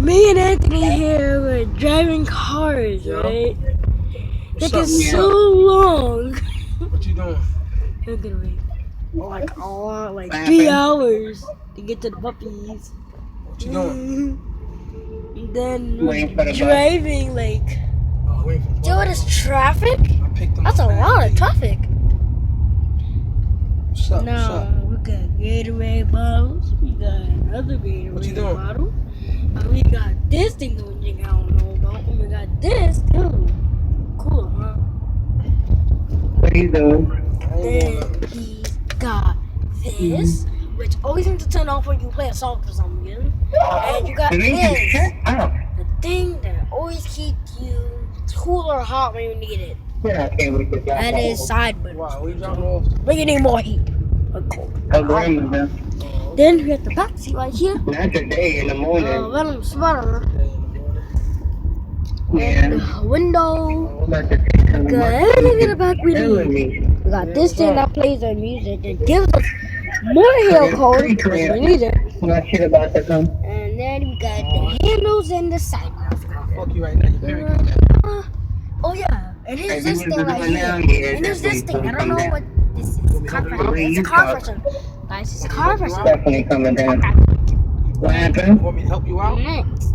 Me and Anthony here were driving cars, Yeah. right? What's Taking up, so long. What you doing? Anthony, like a lot, like 3 hours to get to the puppies. What you doing? And then Waiting for the bus. driving, like, Oh, waiting for the yo, bus. this traffic? I picked them That's a up lot last of week. traffic. What's up? What's Now up? we got Gatorade bottles. We got another Gatorade What you doing? bottle. And we got this thing that I don't know about. And we got this too. Cool, huh? What are you doing? Then he got this, which always seems to turn off when you play a song for some reason. And you got You need to this, shut up. the thing that always keeps you cool or hot when you need it. Yeah, I can't wait to drive. And his side buttons. Wow, we dropping off. But you need more heat. Or cold. Oh, grandmother. Then we got the back seat right here. Not today in the morning. Venom sweater. Yeah. The window. I'm about to take some Got everything in the back we telling need. me. We got this thing that plays our music and gives us more hair cold because we need it. My shit about to come. And then we got the handles and the side. Fuck you right now. Your period coming down. Oh yeah, and here's this thing right here. Yeah, And there's this thing. I don't know what this is. Car pressure. It's a car pressure. Guys, it's a car pressure. Definitely coming down. What happened? You want me to help you out? Next.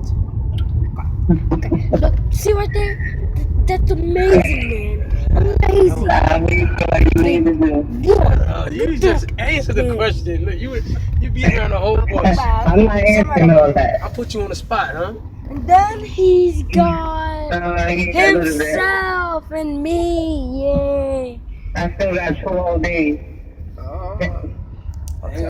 Okay. Look, see right there? That's amazing, man. Amazing. What do you feel like you need to do? What? You just answer the question. Look, you beat around the whole bush. I'm not answering all that. I put you on the spot, huh? And then he's got He got a little bit. himself and me. Yay. I still got 2 whole days.